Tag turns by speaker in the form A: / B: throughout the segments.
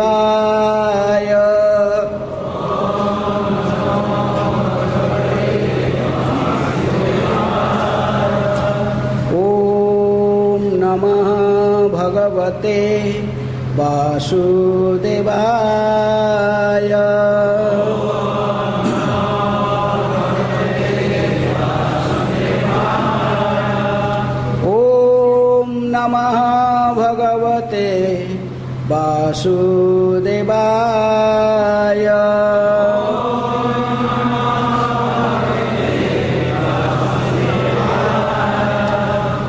A: शिवाय। ओम नमः भगवते वासुदेवाय। नमः भगवते वासुदेवाय।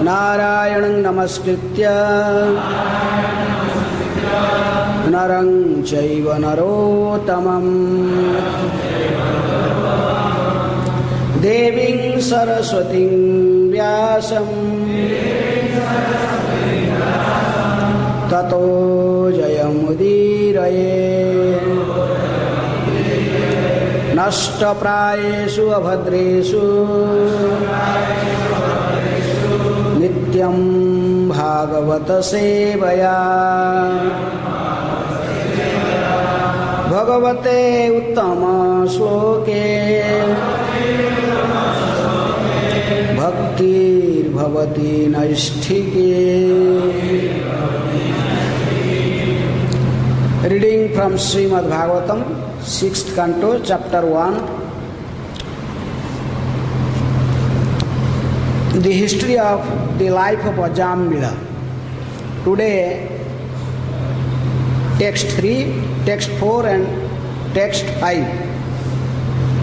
A: नारायणं नमस्कृत्य नरं चैव नरोत्तमं देवीं सरस्वतीं व्यासं ततो जयमुदीरये। नष्टप्रायेषु अभद्रेषु नित्यं भागवत सेवया। भगवते उत्तम श्लोके भक्तिर्भवति नैष्ठिके। Reading from Srimad Bhagavatam, 6th canto, chapter 1. The history of the life of Ajamila. Today, text 3, text 4 and text 5.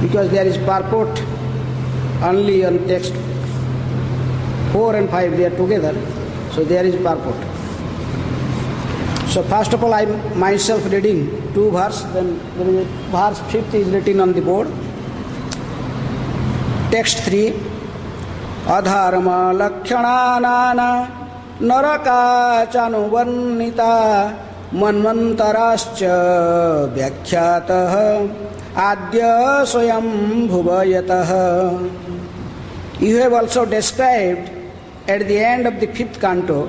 A: Because there is purport only on text 4 and 5, they are together. So there is purport. So first of all, I am myself reading 2 verses, then verse 5th is written on the board. Text 3. Adharma lakshananana narakachanuvarnita manvantarascha vyakhyatah adya swayam bhuvayatah. You have also described at the end of the 5th canto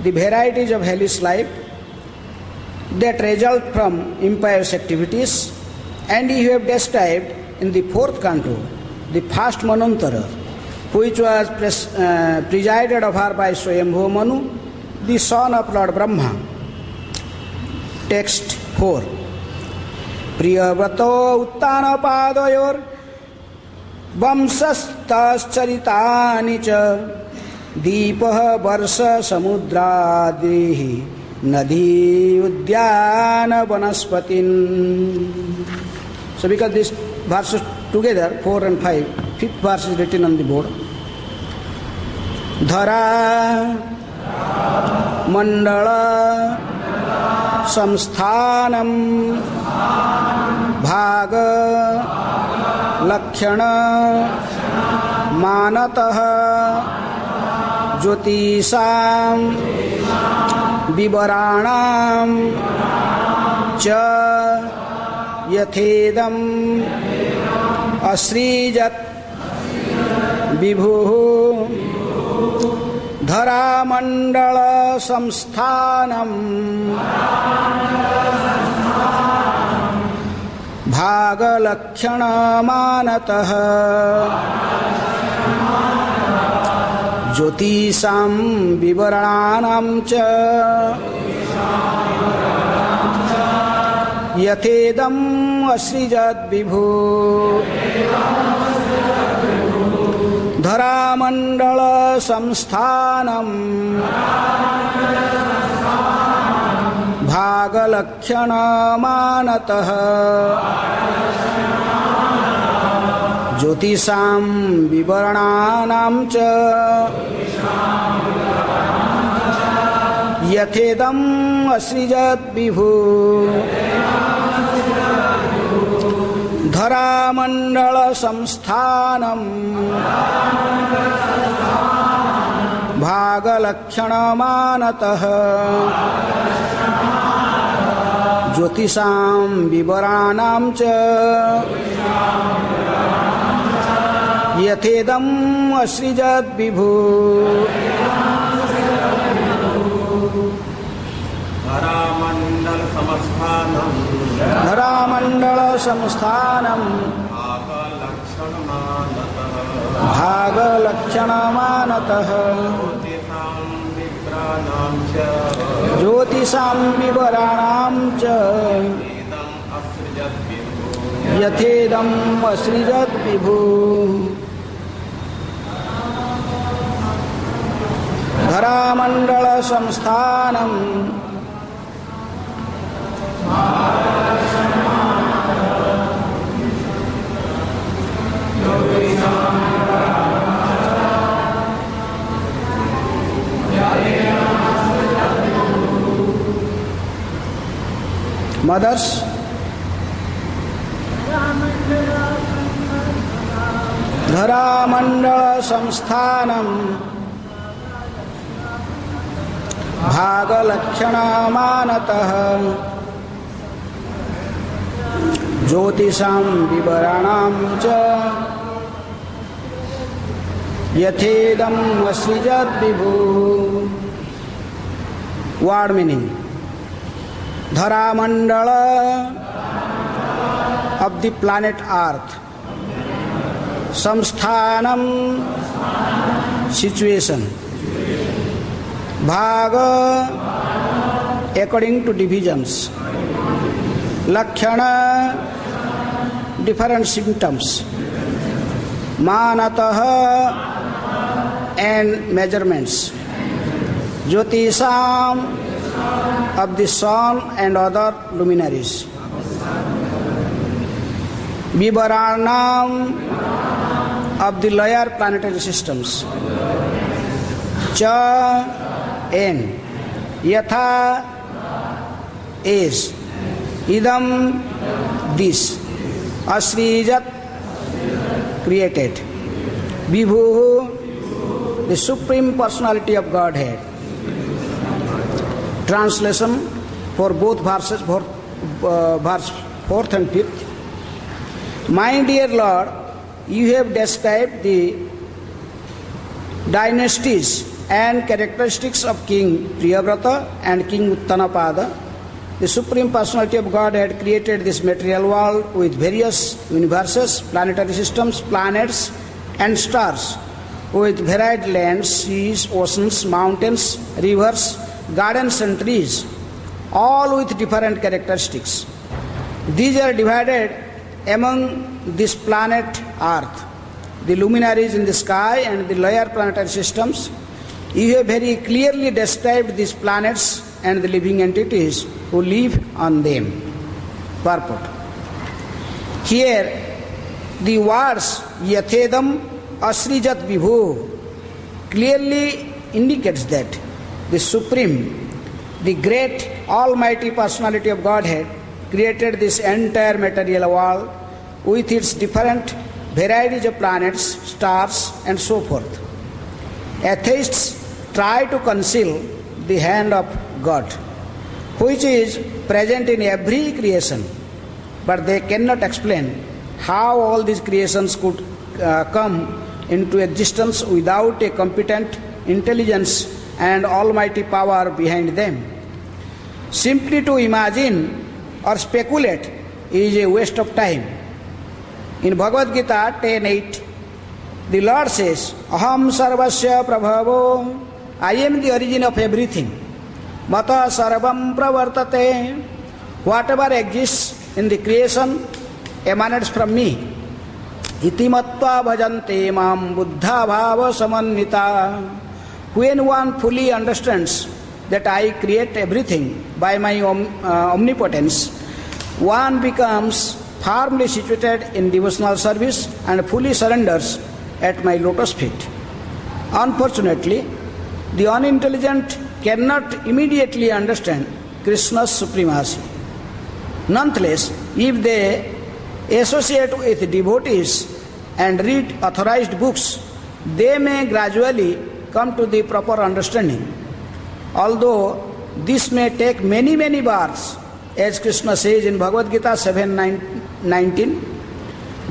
A: the varieties of hellish life that result from impious activities, and you have described in the 4th canto the first Manvantara, which was presided over by Swayambhu Manu, the son of Lord Brahma. Text 4. Priyavrata uttana padayor vamsastaschritani cha deepah varsha samudradrihi Nadi Udyana Vanaspatin. So because these verses together, 4 and 5, 5th verse is written on the board. Dhara Mandala Samsthanam Bhaga Lakshana Manataha Jyotisam विवराणां च यथेदं असृजत् विभुः धरामण्डल संस्थानं भागलक्षणमानतः ज्योतिषां विवरणानां च यथेदम् असृजद्विभु धरामण्डल संस्थानं भागलक्षणमानतः ज्योतिषां विवरणानां च यथेदम् असृजद्विभु धरामण्डल संस्थानं भागलक्षणमानतः ज्योतिषां विवरणानां च यथेदम् असृजद्विभु
B: धरामण्डल
A: धरामण्डलसंस्थानं भागलक्षणमानतः ज्योतिषां विवराणां च यथेदम् असृजत् विभुः धरामण्डलसंस्थानं Mothers, धरामण्डलसंस्थानं भागलक्षणमानतः ज्योतिषां विवराणां च यथेदम् असृजत् विभुः. Word meaning: Dharamandala of the planet Earth, Samsthanam situation, Bhaga according to divisions, Lakshana different symptoms, Manataha and measurements, Jyotisam of the sun and other luminaries, Vivaranam of the lower planetary systems, Cha and Yatha is, Idam this, Asrijat created, Vibhu the Supreme Personality of Godhead. Translation for both verses, verse 4th and 5th. My dear Lord, you have described the dynasties and characteristics of King Priyavrata and King Uttanapada. The Supreme Personality of God had created this material world with various universes, planetary systems, planets and stars, with varied lands, seas, oceans, mountains, rivers, gardens and trees, all with different characteristics. These are divided among this planet Earth, the luminaries in the sky and the lower planetary systems. You have very clearly described these planets and the living entities who live on them. Purport. Here, the words Yathedam Asrijat Vibhu clearly indicates that the Supreme, the great almighty personality of Godhead created this entire material world with its different varieties of planets, stars and so forth. Atheists try to conceal the hand of God, which is present in every creation, but they cannot explain how all these creations could come into existence without a competent intelligence and almighty power behind them. Simply to imagine or speculate is a waste of time. In Bhagavad Gita 10:8, the Lord says, Aham sarvasya prabhavo, I am the origin of everything. Mata sarvam pravartate, whatever exists in the creation emanates from me. Iti matva bhajante mam buddha bhava samannita. When one fully understands that I create everything by my omnipotence, one becomes firmly situated in devotional service and fully surrenders at my lotus feet. Unfortunately, the unintelligent cannot immediately understand Krishna's supremacy. Nonetheless, if they associate with devotees and read authorized books, they may gradually come to the proper understanding. Although this may take many births, as Krishna says in Bhagavad Gita 7:19,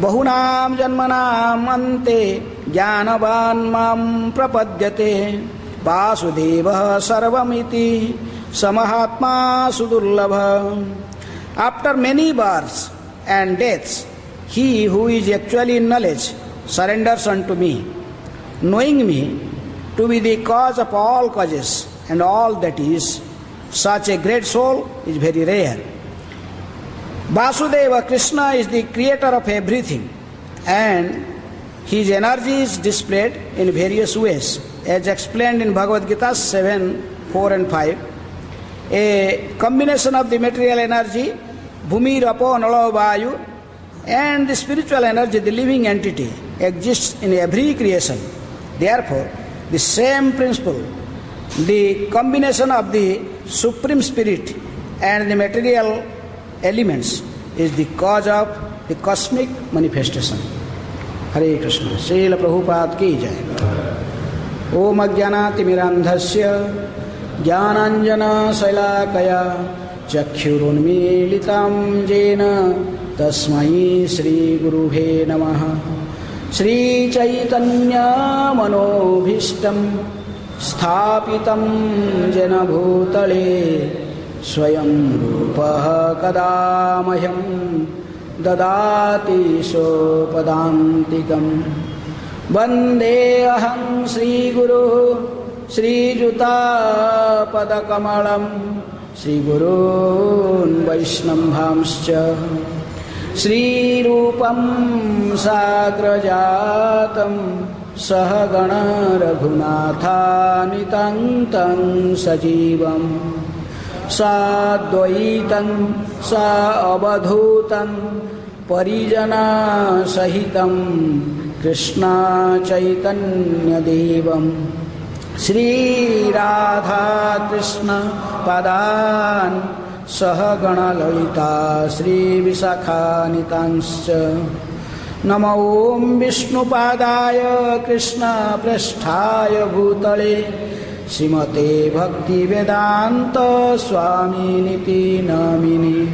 A: Bahunam janmanam ante jnanavan mam prapadyate vasudeva sarvamiti Samahatma Sudurlabha. After many births and deaths, he who is actually in knowledge surrenders unto me, knowing me to be the cause of all causes and all that is. Such a great soul is very rare. Vasudeva Krishna is the creator of everything, and his energy is displayed in various ways, as explained in Bhagavad Gita 7:4 and 5. A combination of the material energy, Bhumi, Rapo, Nalo, Vayu, and the spiritual energy, the living entity, exists in every creation. Therefore, the same principle, the combination of the Supreme Spirit and the material elements, is the cause of the cosmic manifestation. Hare Krishna. Srila Prabhupada ki jai. Om Ajnanatimirandhasya Jnananjana Sailakaya Chakshurunmilitam Jena Tasmai Shri Gurubhe Namaha. Shri Chaitanya Manobhishtam Sthapitam Jena Bhutale Swayam Rupaha Kadamahyam Dadati Sopadantikam Vande Aham Sri Guru Sri Juta Padakamalam Sri Gurun Vaishnambhamscha Sri Rupam Sagrajatam Sahagana Raghunatha Nitantam Sajivam Sadvaitam Sa Abadhutam Parijana Sahitam Krishna Chaitanya Devam Sri Radha Krishna Padan Sahagana Lalita Sri Visakhanitancha Namo Om Vishnu Padaya Krishna Prasthaya Bhutale Srimate Bhakti Vedanta Swami Niti Namini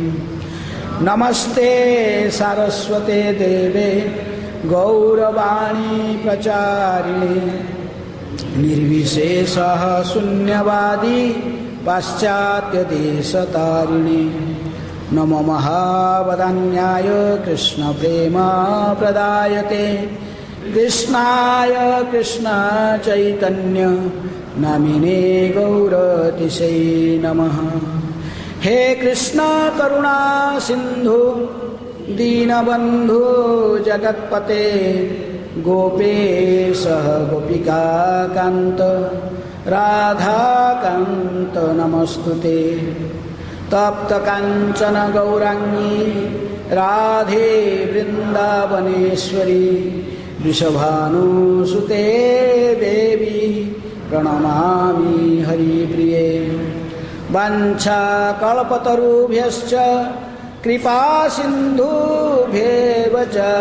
A: Namaste Saraswate Deve Gauravani Pracharini Nirvishesha Sunyavadi Paschatya Desatarini Namo Mahavadanyaya Krishna Prema Pradayate Krishnaya Krishna Chaitanya Namine Gauratise Namaha. He Krishna Karuna Sindhu Dinabandhu Jagatpate Gopesha Gopika Kanta Radha Kanta Namastute Tapta Kanchana Gaurangi Radhe Vrindavaneshwari Vrishabhanu Sute Devi Pranamami Hari Priye Vancha Kalpatarubhyascha Kripa Sindhubhyevacha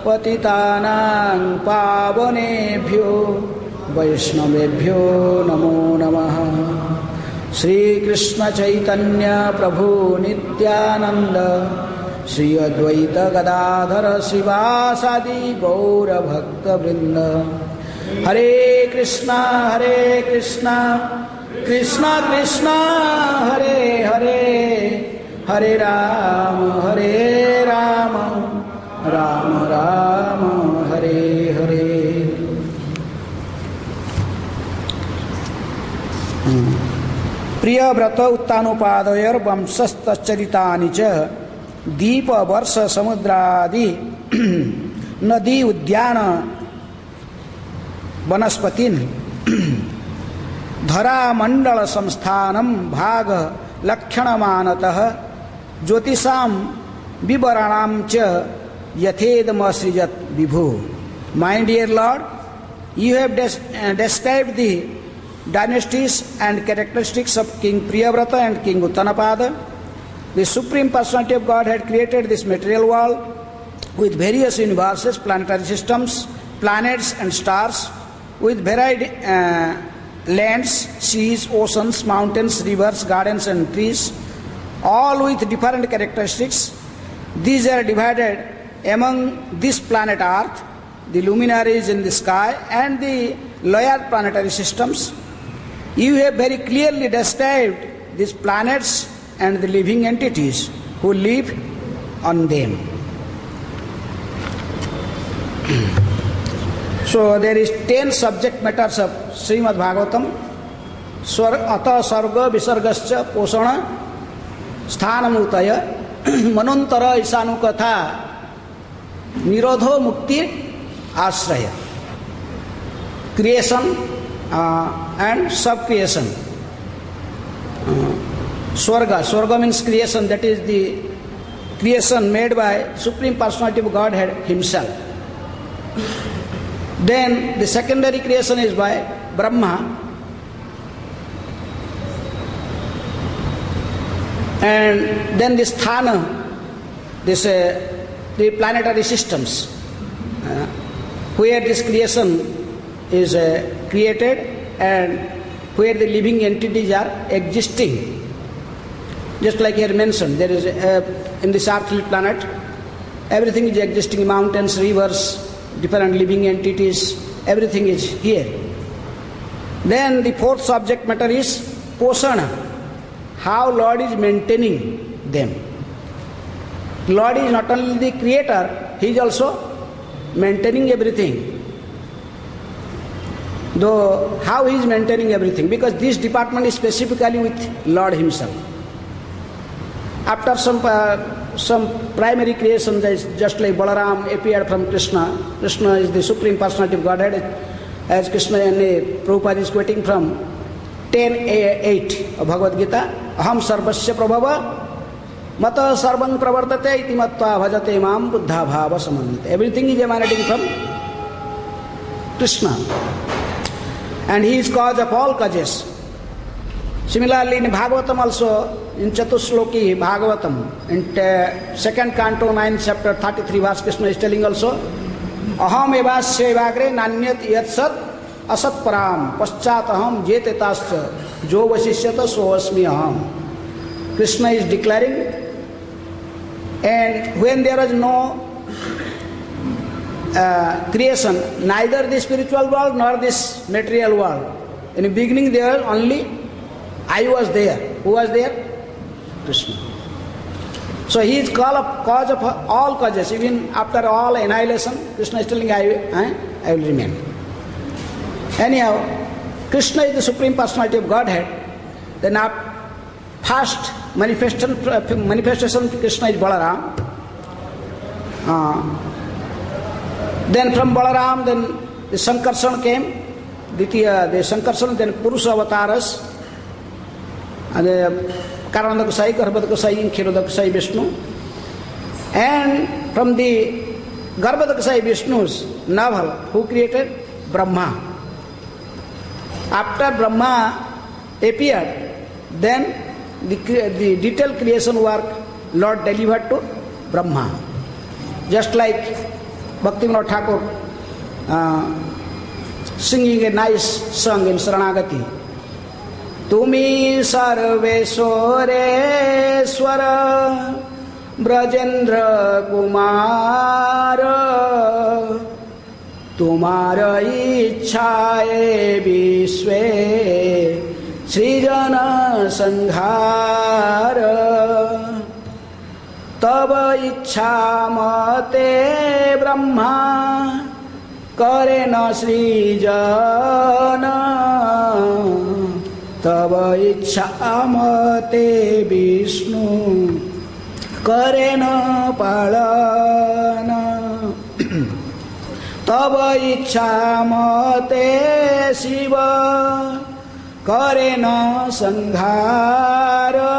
A: Patitanang Pavanebhyo Vaishnavebhyo Namo Namaha. Shri Krishna Chaitanya Prabhu Nityananda Shri Advaita Gadadhara Srivasadi Gaura Bhakta Vrinda. Hare Krishna Krishna Krishna Hare Hare Hare Rama Rama Rama Hare Hare. Priyavrat उत्तानोपादयर वंशस्तचरितानि च दीप वर्ष समुद्रादि नदी उद्यान वनस्पतिन धरामंडल संस्थानम भाग लक्षणमानतः ज्योतिषाम विवरणाम च यथेदमसृजत विभु. My dear Lord, you have described the dynasties and characteristics of King Priyavrata and King Uttanapada. The Supreme Personality of God had created this material world with various universes, planetary systems, planets and stars, with varied lands, seas, oceans, mountains, rivers, gardens and trees, all with different characteristics. These are divided among this planet Earth, the luminaries in the sky, and the lower planetary systems. You have very clearly described these planets and the living entities who live on them. So there is 10 subject matters of Srimad Bhagavatam. Ata sarga visargascha posana sthanamutaya manantara isanukatha nirodho mukti ashraya. Creation and sub-creation. Swarga means creation, that is the creation made by Supreme Personality of Godhead Himself. Then the secondary creation is by Brahma, and then this sthana, the planetary systems, where this creation is created and where the living entities are existing. Just like here mentioned, there is in this earthly planet, everything is existing, mountains, rivers, different living entities, everything is here. Then the fourth subject matter is posana, how Lord is maintaining them. Lord is not only the creator, He is also maintaining everything. Though how He is maintaining everything, because this department is specifically with Lord Himself. After some primary creation, just like Balaram appeared from Krishna. Krishna is the Supreme Personality of Godhead, as Krishna and Prabhupada is quoting from 10:8 of Bhagavad Gita. Aham sarvasya prabhava mata sarvang pravartate iti mattva bhajate mam buddha bhava samannite. Everything is emanating from Krishna, and He is cause of all causes. Similarly, in Bhagavatam also, in Chatusloki Bhagavatam, in 2nd canto, 9th chapter, 33 verse, Krishna is telling also, Aham evasya evagre nanyat yatsat asat param paschat aham jete tasya jo vasishyata so asmi aham. Krishna is declaring, and when there is no creation, neither the spiritual world nor this material world. In the beginning there only I was there. Who was there? Krishna. So He is cause of all causes. Even after all annihilation, Krishna is telling, I will remain. Anyhow, Krishna is the Supreme Personality of Godhead. Then first manifestation Krishna is Balaram. Then from Balaram, then the Sankarsana came. The Sankarsana, then Purusha avatars. And Karananda Kusai, Garbhada Kusai, Kshiroda Kusai Vishnu. And from the Garbhada Kusai Vishnu's navel, who created? Brahma. After Brahma appeared, then the detailed creation work Lord delivered to Brahma. Just like Bhaktivinoda Thakur singing a nice song in Saranagati. Tumi sarveswareswara Brajendra Kumara Tumara ichhaye visve Srijana Sanghara Tava ichamate Brahma Karena Srijana Tava ichamate Vishnu Karena Palana Tava ichamate Shiva Karena Sanghara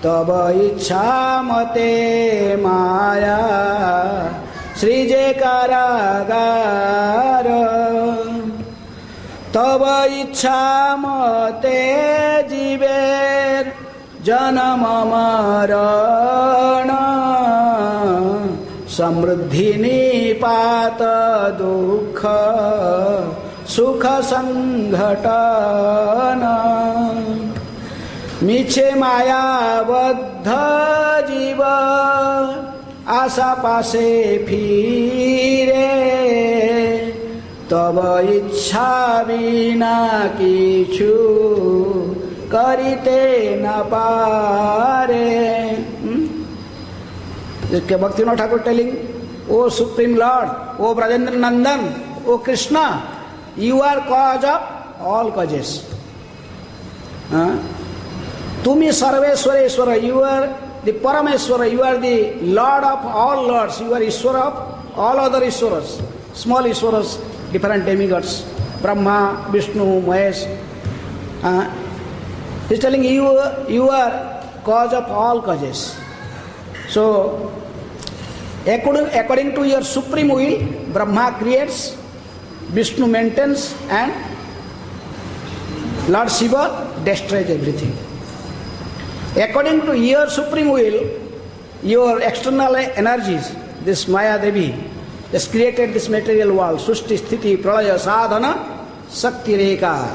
A: Tava ichamate Maya Srije Karagara Tava ichamate Jiver Janama Marana Samruddhi Nipata Dukha Sukha Sanghatana Miche Maya Baddha Jiva Asa Pase Phire Tava Ichha Vina Kichu karite na pare. Bhaktivinoda Thakur telling, O Supreme Lord, O Brajendra Nandan, O Krishna, you are cause of all causes. Tumi Sarveswareswara, you are the Parameswara, you are the Lord of all lords, you are Ishwara of all other Ishwaras, small Ishwaras, different demigods, Brahma, Vishnu, Mahesh. He is telling you are cause of all causes. So, according to your supreme will, Brahma creates, Vishnu maintains, and Lord Shiva destroys everything. According to your supreme will, your external energies, this Maya Devi, has created this material world, Sushti, Sthiti, Pralaya, Sadhana, Sakti Reka,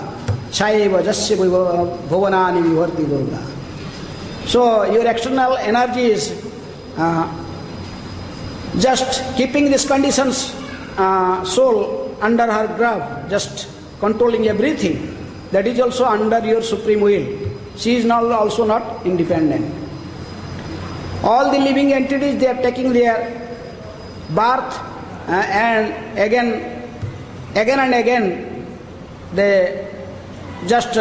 A: Chaiva, Jasya, Bhuvanani, Vivarti, Durga. So, your external energies, just keeping these conditions, soul under her grasp, just controlling everything, that is also under your supreme will. She is not also not independent. All the living entities, they are taking their birth and again and again, they just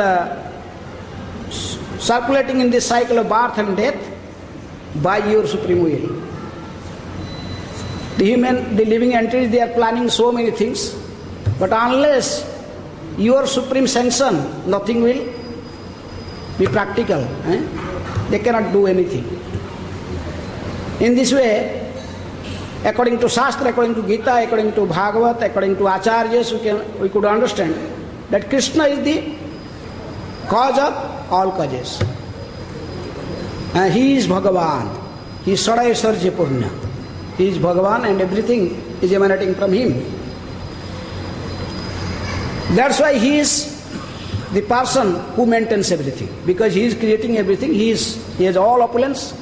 A: circulating in this cycle of birth and death by your supreme will. The living entities, they are planning so many things, but unless your supreme sanction, nothing will be practical. They cannot do anything. In this way, according to Shastra, according to Gita, according to Bhagavat, according to Acharyas, we could understand that Krishna is the cause of all causes. He is Bhagavan. He is Sadai Sarja Purna. He is Bhagavan and everything is emanating from him. That's why he is the person who maintains everything. Because he is creating everything, he has all opulence.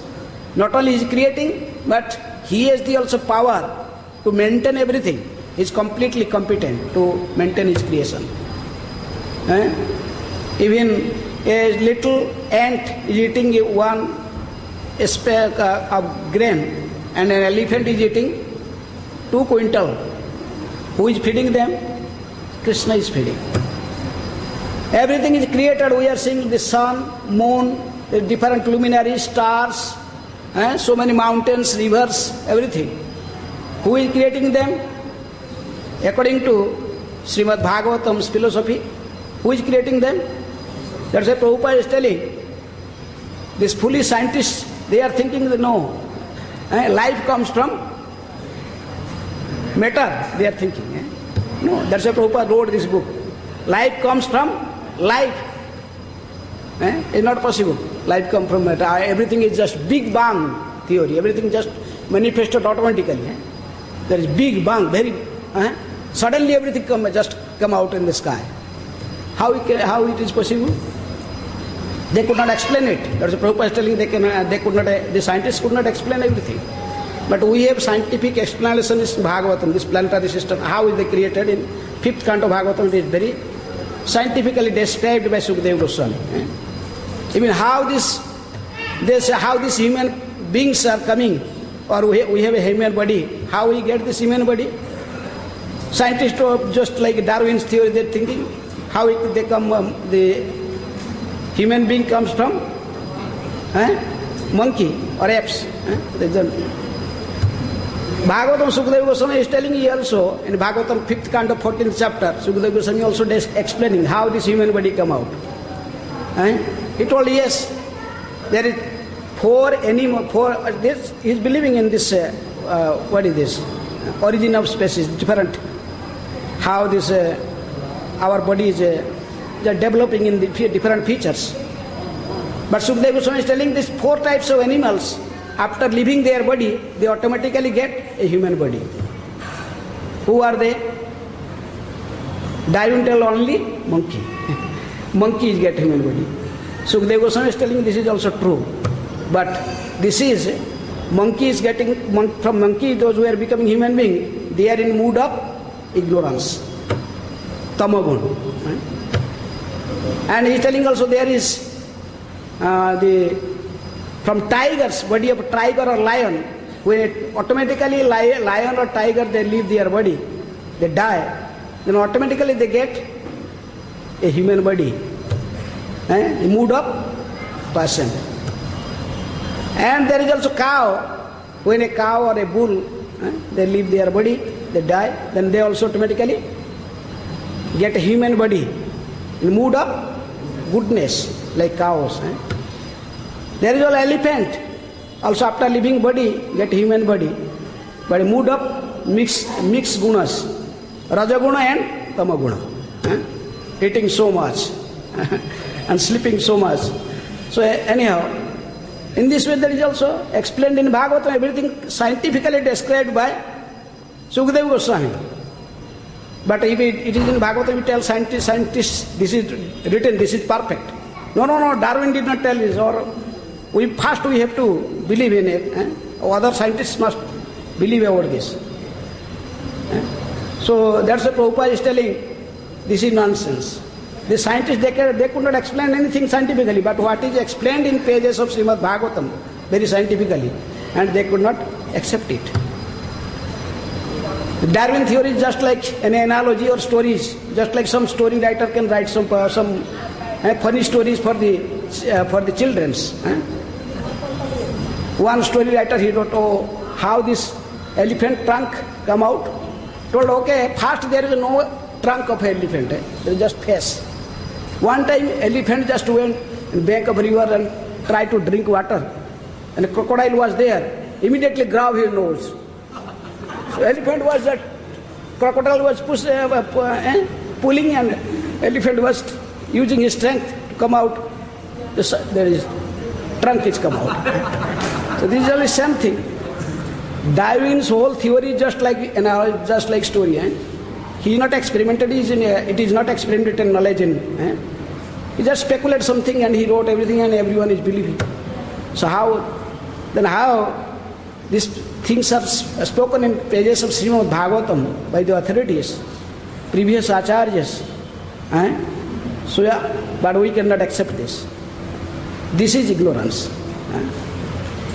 A: Not only is he creating, but he has the also power to maintain everything. He is completely competent to maintain his creation. Even a little ant is eating one speck of grain, and an elephant is eating 2 quintals. Who is feeding them? Krishna is feeding. Everything is created. We are seeing the sun, moon, the different luminaries, stars, so many mountains, rivers, everything. Who is creating them? According to Srimad Bhagavatam's philosophy, who is creating them? That's why Prabhupada is telling. These foolish scientists, they are thinking that no, life comes from matter, they are thinking. No, that's why Prabhupada wrote this book. Life comes from life. It's not possible. Life comes from matter. Everything is just Big Bang theory. Everything just manifested automatically. There is Big Bang, very suddenly everything just come out in the sky. How it is possible? They could not explain it. That's why Prabhupada is telling the scientists could not explain everything. But we have scientific explanation in Bhagavatam, this planetary system. How is they created in 5th canto of Bhagavatam? It is very scientifically described by Sukadeva Goswami. Even how these human beings are coming, or we have a human body. How we get this human body? Scientists are just like Darwin's theory. They're thinking how they come. The human being comes from monkey or apes. Bhagavatam, Sukadeva Goswami is telling you also, in Bhagavatam 5th canto 14th chapter, Sukadeva Goswami also explaining how this human body come out. He told, yes, there is 4 animals, this, he is believing in this, what is this, origin of species, different, how this, our body is developing in the different features. But Sukadeva Goswami is telling these 4 types of animals, after leaving their body, they automatically get a human body. Who are they? Darwin tell only monkey. Monkeys get human body. Sukadeva Goswami is telling this is also true. But this is, monkeys getting, from monkey, those who are becoming human being, they are in mood of ignorance. Tamagun. And he is telling also there is from tiger's body of tiger or lion, when it automatically lion or tiger, they leave their body, they die, then automatically they get a human body, a mood of person. And there is also cow. When a cow or a bull, they leave their body, they die, then they also automatically get a human body, in mood of goodness, like cows. There is also elephant, also after leaving body, get human body, but a mood of mixed gunas, rajaguna and tamaguna, eating so much and sleeping so much. So anyhow, in this way there is also explained in Bhagavatam, everything scientifically described by Sukadeva Goswami. But if it is in Bhagavatam, we tell scientists, this is written, this is perfect. No, Darwin did not tell this, or first we have to believe in it. Other scientists must believe about this. So that's what Prabhupada is telling, this is nonsense. The scientists, they could not explain anything scientifically, but what is explained in pages of Srimad Bhagavatam, very scientifically, and they could not accept it. The Darwin theory is just like an analogy or stories, just like some story writer can write some funny stories for the children's. One story writer, he wrote, how this elephant trunk come out. Told, okay, first there is no trunk of elephant, there is just face. One time elephant just went in bank of river and tried to drink water, and a crocodile was there, immediately grabbed his nose. So elephant was that, crocodile was pulling, and elephant was using his strength to come out. There is trunk is come out. So this is only same thing. Darwin's whole theory is just like story. He is not experimented. It is not experimented knowledge in. He just speculated something and he wrote everything and everyone is believing. So how these things are spoken in pages of Srimad Bhagavatam by the authorities, previous acharyas. So but we cannot accept this. This is ignorance.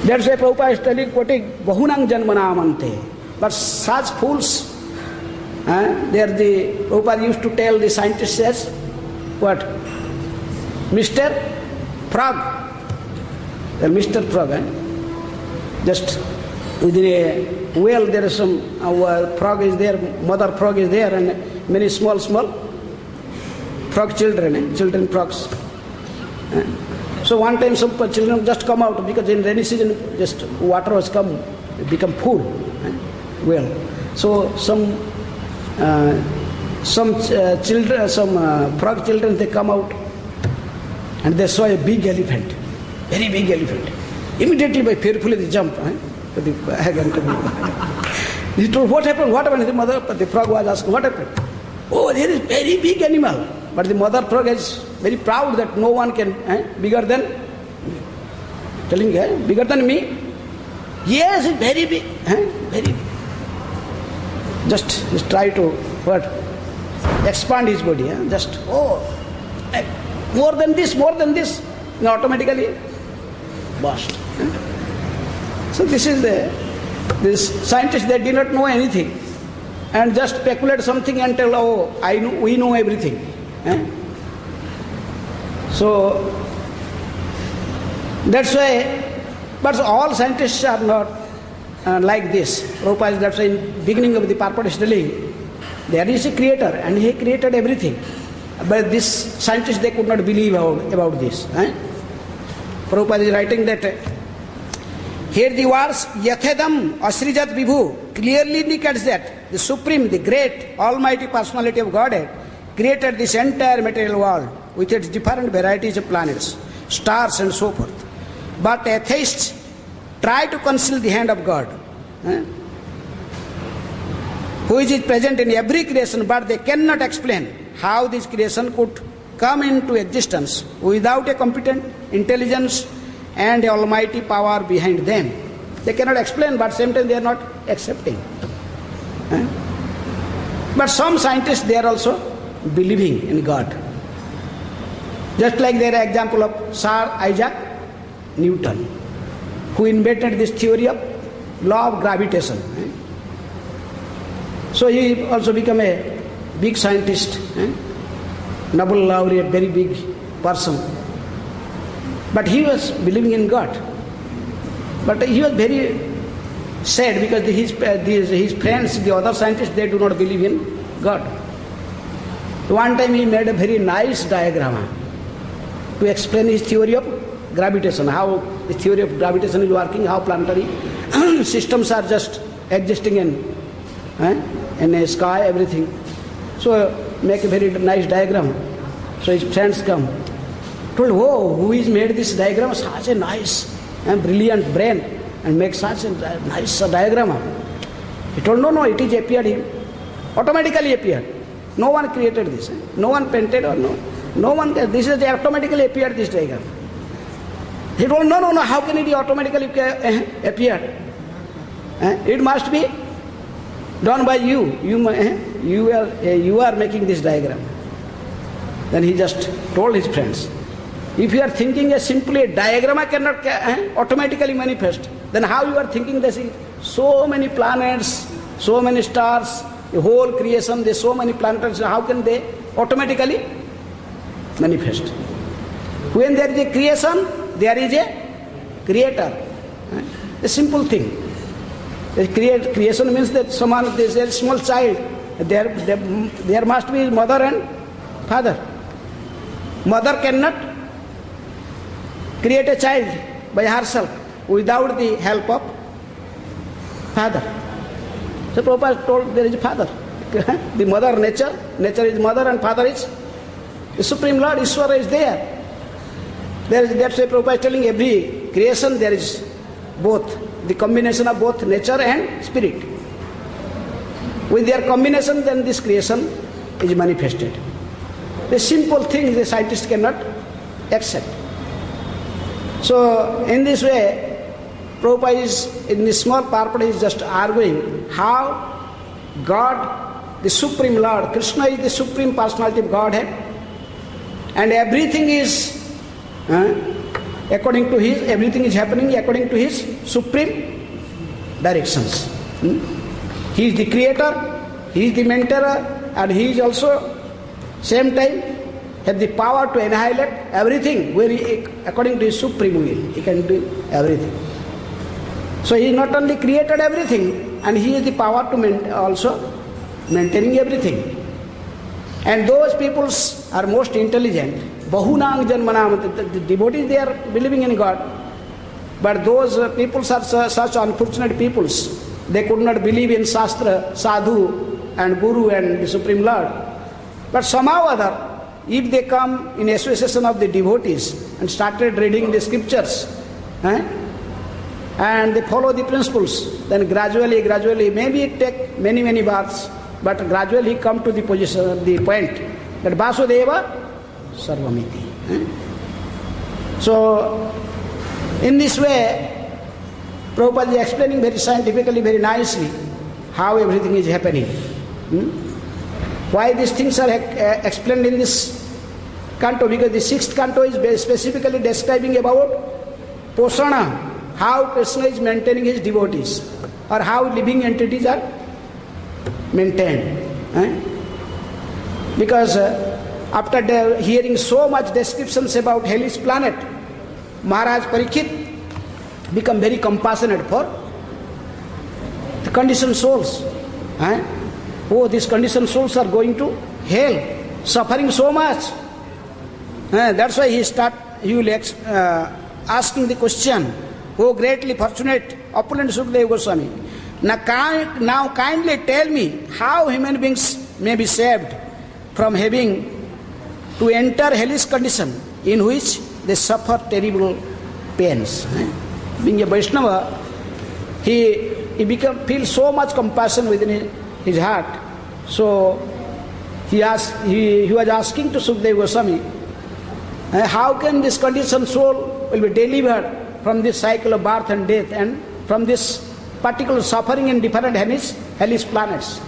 A: That's why Prabhupada is telling, quoting, Bahunang Janmanamante. But such fools, Prabhupada used to tell the scientists as, what? Mr. Frog. Mr. Frog. Just within a well there is some frog is there, mother frog is there, and many small frog children frogs. So one time some children just come out, because in rainy season just water has come, become full, well. So some frog children, they come out and they saw a big elephant, very big elephant. Immediately by fearfully they jump to the bag and he told, what happened? The frog was asking, what happened? Oh, there is very big animal. But the mother frog is very proud that no one can, bigger than, telling, bigger than me? Yes, it's very big, very big. Just try to, expand his body, more than this, and automatically burst. So this is this scientists, they did not know anything, and just speculate something and tell, we know everything. So that's why, but all scientists are not like this. Prabhupada, that's why in beginning of the purport is telling, there is a creator and he created everything. But these scientists, they could not believe about this. Prabhupada is writing that here the words Yathedam Asrijat Vibhu clearly indicates that the Supreme, the great, almighty personality of Godhead created this entire material world with its different varieties of planets, stars and so forth. But atheists try to conceal the hand of God, who is present in every creation, but they cannot explain how this creation could come into existence without a competent intelligence and almighty power behind them. They cannot explain, but same time they are not accepting. But some scientists, they are also believing in God. Just like there is example of Sir Isaac Newton, who invented this theory of law of gravitation. So he also became a big scientist, Nobel laureate, very big person. But he was believing in God. But he was very sad because his friends, the other scientists, they do not believe in God. One time he made a very nice diagram to explain his theory of gravitation, how the theory of gravitation is working, how planetary systems are just existing in the sky, everything. So make a very nice diagram. So his friends come, told, "Oh, who has made this diagram? Such a nice and brilliant brain, and make such a nice diagram." He told, "No, it is appeared here, automatically appeared. No one created this, no one painted or no one. This is automatically appeared, this diagram." He told, "No, how can it be automatically appeared? It must be done by you. You are making this diagram." Then he just told his friends, "If you are thinking simply a diagram cannot automatically manifest, then how you are thinking this? So many planets, so many stars, the whole creation, there's so many planets, how can they automatically manifest? When there is a creation, there is a creator. A simple thing. Creation means that someone, there is a small child, there must be mother and father. Mother cannot create a child by herself without the help of father. So Prabhupada told there is a father. The mother, nature is mother and father is the Supreme Lord, Ishvara is there. That's why Prabhupada is telling every creation there is both, the combination of both nature and spirit. With their combination, then this creation is manifested. The simple thing the scientist cannot accept. So in this way, Prabhupada is, in this small purport, is just arguing how God, the Supreme Lord, Krishna is the Supreme Personality of Godhead, and everything is according to his, everything is happening according to his supreme directions. He is the creator, he is the maintainer, and he is also same time have the power to annihilate everything where he, according to his supreme will, he can do everything. So he not only created everything, and he has the power to also maintaining everything. And those peoples are most intelligent. Bahunang janmanam, the devotees, they are believing in God. But those peoples are such unfortunate peoples. They could not believe in Shastra, Sadhu and Guru and the Supreme Lord. But somehow or other, if they come in association of the devotees and started reading the scriptures, and they follow the principles, then gradually, maybe it take many births, but gradually come to the position, the point that Vasudeva Sarvamiti. So, in this way, Prabhupada is explaining very scientifically, very nicely, how everything is happening. Why these things are explained in this canto? Because the 6th canto is specifically describing about Posana, how Krishna is maintaining his devotees, or how living entities are maintained. Because after hearing so much descriptions about hellish planet, Maharaj Parikshit become very compassionate for the conditioned souls. Oh, these conditioned souls are going to hell, suffering so much. That's why he will asking the question, "Oh, greatly fortunate, opulent Sukadeva Goswami, now kindly tell me how human beings may be saved from having to enter hellish condition in which they suffer terrible pains." Being a Vaishnava, he feels so much compassion within his heart. So he was asking to Sukadeva Goswami, how can this conditioned soul will be delivered from this cycle of birth and death and from this particular suffering in different hellish planets?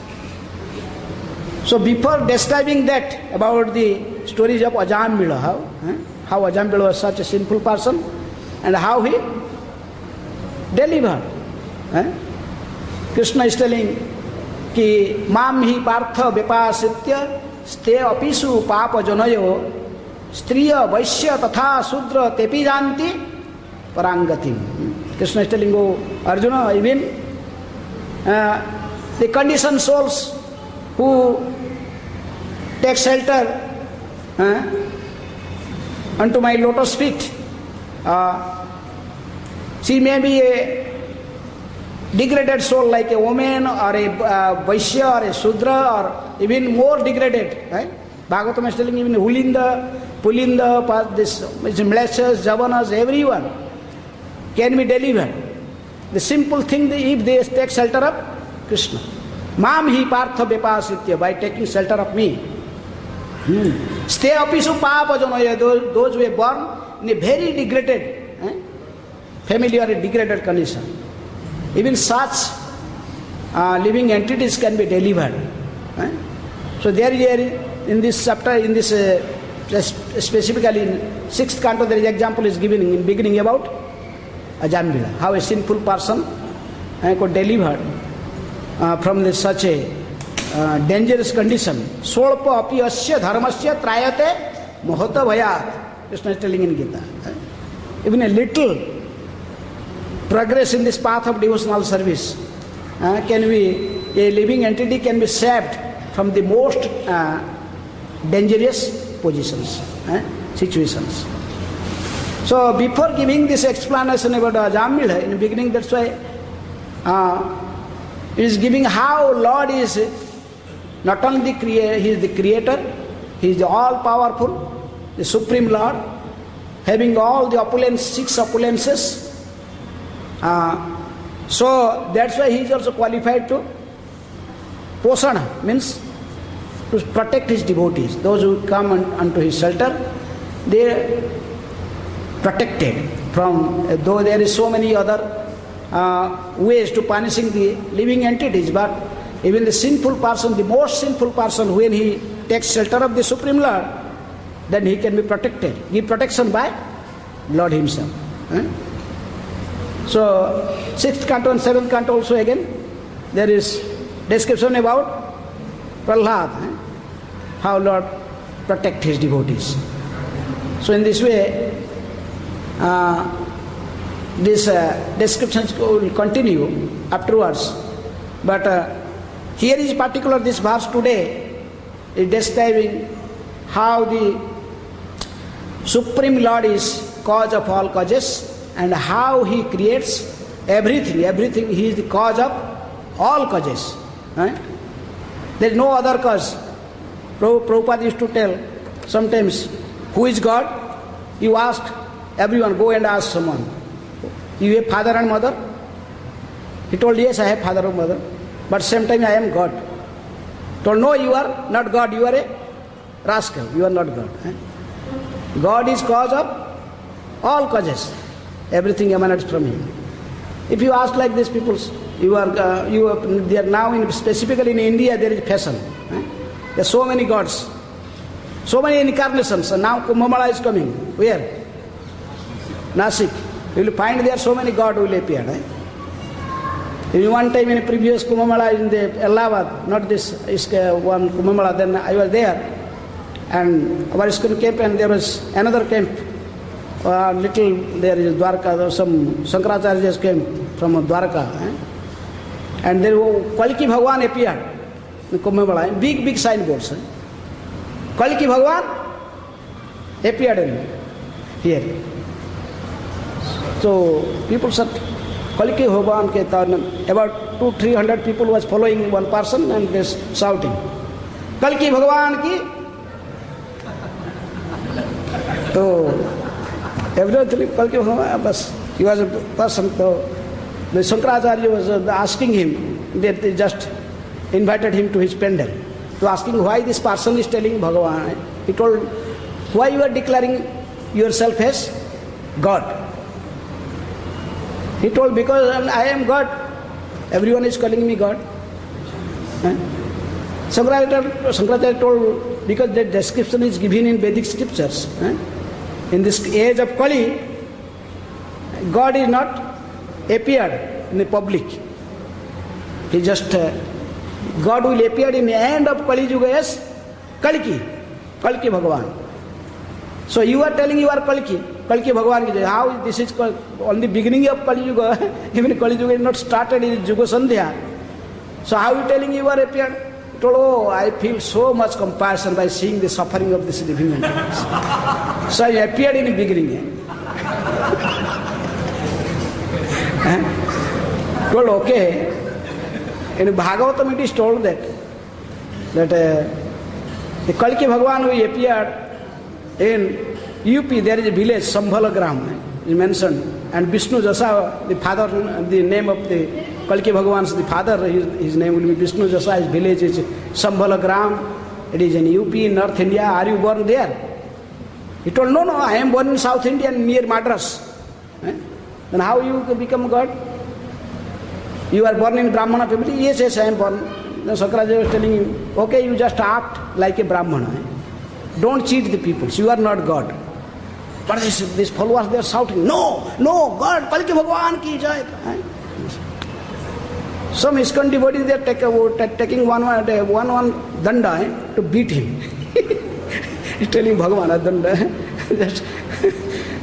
A: So before describing that about the stories of Ajambila, how Ajambila was such a sinful person and how he delivered. Krishna is telling कि माम ही पार्थ विपासित्य स्ते अपिसु पाप जनयो स्त्रिय वैश्य तथा शूद्र तेपि जानती परांगति. Krishna is telling, oh Arjuna, even the conditioned souls who take shelter unto my lotus feet, she may be a degraded soul like a woman or a Vaishya or a Shudra or even more degraded. Right? Bhagavatam is telling even Hulinda, Pulinda, this Mlechas, Javanas, everyone can be delivered. The simple thing, if they take shelter of Krishna. Mam hi partha vipasitya, by taking shelter of me. Stay apisu papa janaya, those who are born in a very degraded, family or a degraded condition. Even such living entities can be delivered. So there in this chapter, in this specifically in 6th canto, there is example is given in beginning about Ajambila, how a sinful person could deliver from this, such a dangerous condition. Solpa api asya dharmasya trayate mohata bhayat. Krishna is telling in Gita. Even a little progress in this path of devotional service can be, a living entity can be saved from the most dangerous positions, situations. So before giving this explanation about Ajambila, in the beginning, that's why it is giving how Lord is not only the creator, He is the creator, He is the all-powerful, the supreme Lord, having all the opulence, 6 opulences. So that's why he is also qualified to posana, means to protect his devotees. Those who come unto his shelter, they are protected from, though there is so many other ways to punishing the living entities, but even the sinful person, the most sinful person, when he takes shelter of the Supreme Lord, then he can be protected. Give protection by Lord himself. So 6th canto and 7th canto also again there is description about Prahlad, how Lord protect his devotees. So in this way this descriptions will continue afterwards, but here is particular this verse today is describing how the Supreme Lord is cause of all causes, and how he creates everything, he is the cause of all causes. There is no other cause. Prabhupada used to tell sometimes, who is God? You ask everyone, go and ask someone. You have father and mother? He told, yes, I have father and mother, but same time I am God. Told, no, you are not God, you are a rascal, you are not God. God is cause of all causes. Everything emanates from him. If you ask like these people, they are now specifically in India there is fashion. There are so many gods, so many incarnations. And now Kumbh Mela is coming. Where? Nasik. You will find there are so many gods will appear. In one time in a previous Kumbh Mela in the Allahabad, not this one Kumbh Mela, then I was there, and our ISKCON camp, and there was another camp. Little there is Dwarka, some Shankaracharyas came from Dwarka, and there Kalki Bhagwan appeared in Kumbh Mela, big signboards. Kalki Bhagwan appeared in here. So people said Kalki Bhagwan ke tarn, about 200-300 people was following one person and they shouting, Kalki Bhagwan ki. So everyone Kalki Bhagwan, he was a person. So the Shankaracharya was asking him, they just invited him to his pendal, to asking why this person is telling Bhagavan. He told, why you are declaring yourself as God? He told, because I am God. Everyone is calling me God. Shankaracharya told, because that description is given in Vedic scriptures. In this age of Kali, God is not appeared in the public. He just, God will appear in the end of Kali Yuga as Kalki Bhagavan. So you are telling you are Kalki Bhagavan. How this is on the beginning of Kali Yuga, even Kali Yuga is not started in Yuga Sandhya. So how you telling you are appeared? He told, oh, I feel so much compassion by seeing the suffering of this living entities. So I appeared in the beginning. Told, okay. In Bhagavatam it is told that the Kalki Bhagavan who appeared in UP, there is a village, Sambhalagram, is mentioned. And Vishnu Jasa, the father, the name of the Kalki Bhagavan's, the father, his name will be Vishnu Jasa, his village is Sambhalagram. It is in UP, in North India. Are you born there? He told, no, I am born in South India near Madras. Then how you become God? You are born in Brahmana family? Yes, I am born. Then Shankaracharya was telling him, okay, you just act like a Brahmana. Don't cheat the people. You are not God. But these followers, they are shouting, no, God, Kalki Bhagavan ki jai. Some ISKCON devotees, they are taking one danda to beat him. He's telling Bhagavan, danda.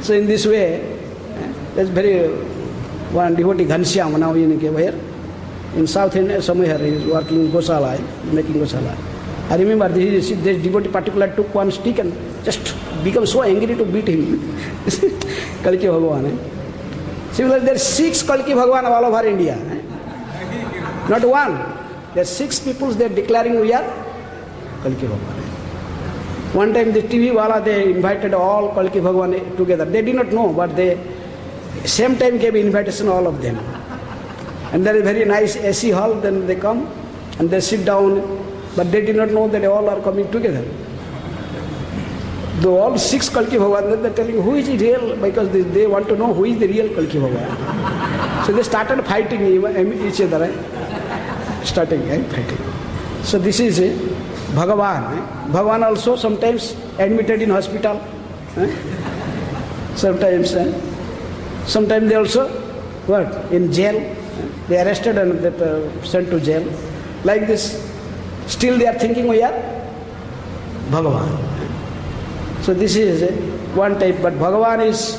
A: So in this way, that's very, one devotee, Ghanshyam, now where? In South India, somewhere he is working in Gosala, making Gosala. I remember this devotee particularly took one stick and just became so angry to beat him. Kalki Bhagavan. Similarly, there are 6 Kalki Bhagavan all over India. Not one. There are 6 people, they are declaring we are Kalki Bhagavan. One time the TV wala, they invited all Kalki Bhagavan together. They did not know, but they same time gave invitation all of them. And there is very nice AC hall, then they come and they sit down, but they did not know that they all are coming together. Though all 6 Kalki Bhagavan, they are telling who is the real, because they want to know who is the real Kalki Bhagavan. So they started fighting each other. Fighting. So this is Bhagavan. Bhagavan also sometimes admitted in hospital. Sometimes they also, in jail. They arrested and they sent to jail. Like this, still they are thinking we are Bhagavan. So this is one type, but Bhagavan is,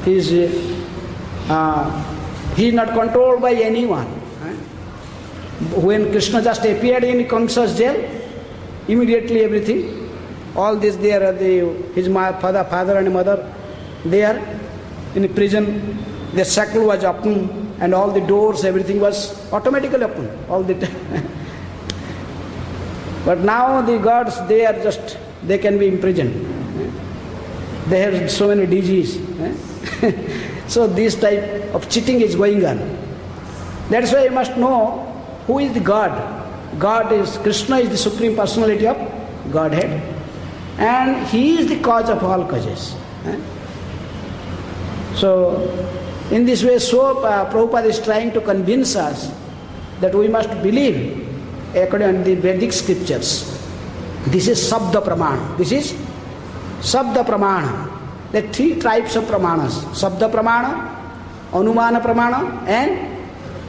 A: he is not controlled by anyone. When Krishna just appeared in Kamsa's jail, immediately everything, all this there, his father and mother, they are in prison, the shackle was open and all the doors, everything was automatically open all the time. But now the gods, they can be imprisoned. They have so many diseases. So this type of cheating is going on. That's why you must know who is the God. Krishna is the Supreme Personality of Godhead. And He is the cause of all causes. So, in this way, Prabhupada is trying to convince us that we must believe according to the Vedic scriptures. This is Sabda Pramana. This is Sabda Pramana. There are 3 types of Pramanas. Sabda Pramana, Anumana Pramana and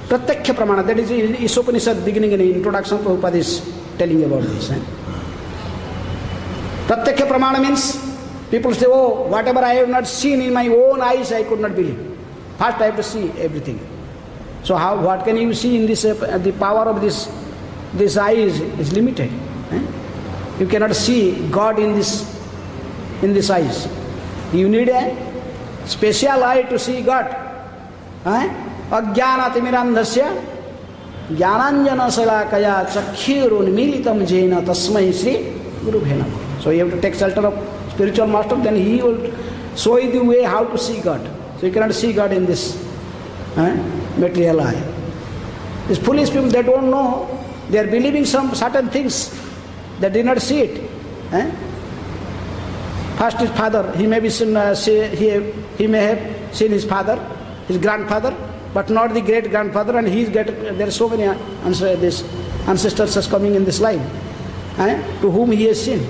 A: Pratyaksha Pramana. That is Isopanishad beginning in the introduction, Prabhupada is telling about this. Pratyaksha Pramana means people say, oh, whatever I have not seen in my own eyes, I could not believe. First I have to see everything. So what can you see in this? The power of this eyes is limited. You cannot see God in this eyes. You need a special eye to see God. Ajnanatimirandhasya jnananjana salakaya chakkhirunmilitam jena tasmai Sri Gurubhe Namah. So you have to take shelter of spiritual master, then he will show you the way how to see God. So you cannot see God in this material eye. These foolish people, they don't know. They are believing some certain things. They did not see it. First his father, he may have seen his father, his grandfather, but not the great grandfather, and there are so many answers. ancestors as coming in this line, to whom he has seen.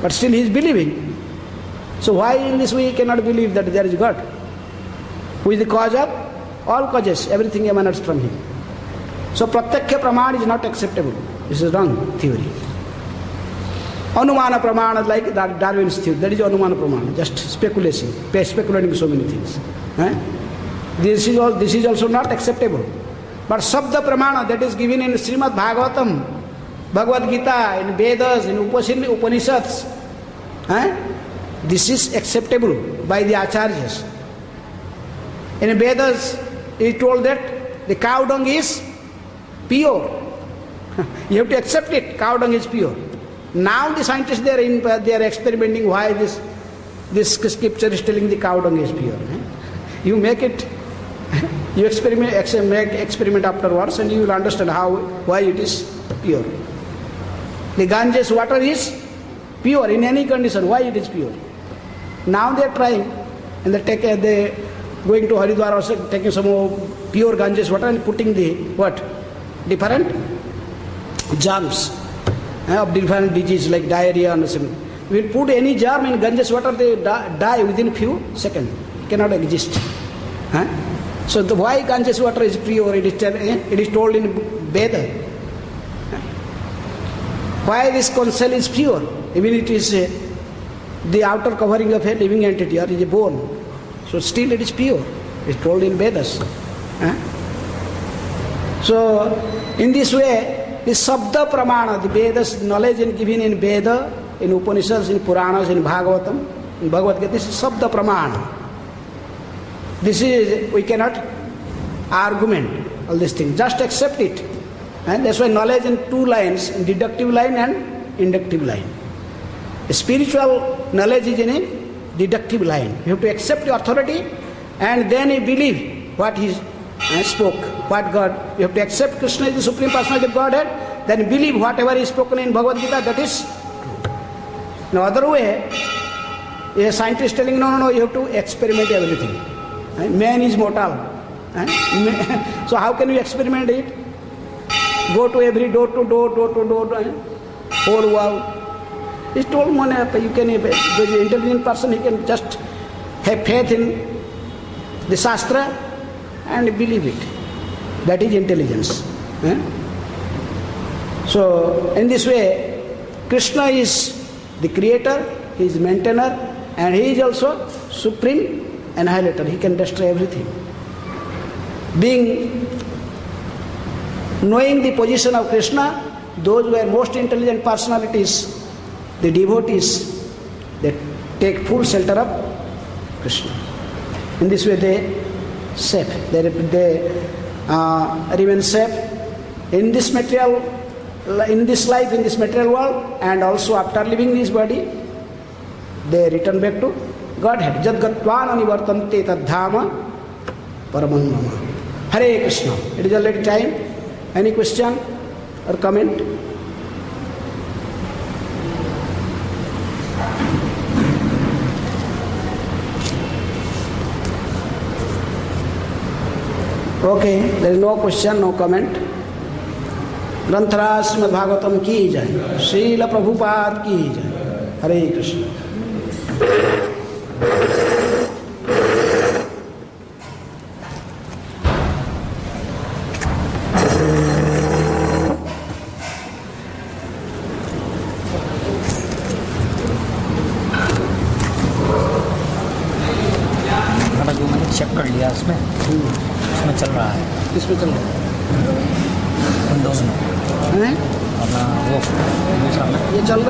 A: But still he is believing. So why in this way he cannot believe that there is God? Who is the cause of all causes? Everything emanates from him. So Pratyaksha Praman is not acceptable. This is wrong theory. Anumana Praman, like Darwin's theory, that is Anumana Praman, just speculation, speculating so many things. This is also not acceptable. But Sabda Pramana, that is given in Srimad Bhagavatam, Bhagavad Gita, in Vedas, in Upanishads, this is acceptable by the Acharyas. In Vedas, it is told that the cow dung is pure. You have to accept it, cow dung is pure. Now the scientists, they are experimenting why this scripture is telling the cow dung is pure. You make it, you make experiment afterwards and you will understand why it is pure. The Ganges water is pure in any condition. Why it is pure? Now they are trying and they going to Haridwar also taking some pure Ganges water and putting the what? Different germs of different diseases like diarrhea and something. We will put any germ in Ganges water, they die within few seconds. It cannot exist. So why Ganges water is pure? It is told in Veda. Why this conch shell is pure? Even it is the outer covering of a living entity or is a bone. So still it is pure. It is told in Vedas. So in this way, the Sabda Pramana, the Vedas, knowledge given in Veda, in Upanishads, in Puranas, in Bhagavatam, in Bhagavad Gita, this is Sabda Pramana. This is, we cannot argument all these things, just accept it. And that's why knowledge in two lines, in deductive line and inductive line. A spiritual knowledge is in a deductive line. You have to accept the authority and then you believe what he spoke, what God. You have to accept Krishna is the Supreme Personality of Godhead, then believe whatever is spoken in Bhagavad Gita, that is true. No other way, a scientist telling, no, you have to experiment everything. Man is mortal. So how can you experiment it? Go to every door to door, whole world. It's told one, you can, the intelligent person, he can just have faith in the Shastra and believe it. That is intelligence. So in this way, Krishna is the creator, he is maintainer, and he is also supreme annihilator. He can destroy everything. Knowing the position of Krishna, those who are most intelligent personalities, the devotees, they take full shelter of Krishna. In this way they safe. They remain safe in this material, in this life, in this material world, and also after leaving this body, they return back to Godhead. Jad gatvan anivartante tadhama paramam mama. Hare Krishna. It is already time. Any question or comment? Okay, there is no question, no comment. ग्रंथराज Shrimad Bhagavatam की जय, श्रील प्रभुपाद की जय। हरे Krishna.
B: Check कर लिया उसमें चल रहा है।
A: किसमें चल रहा है?
B: विंडोज में अपना वो दूसरा में
A: ये चल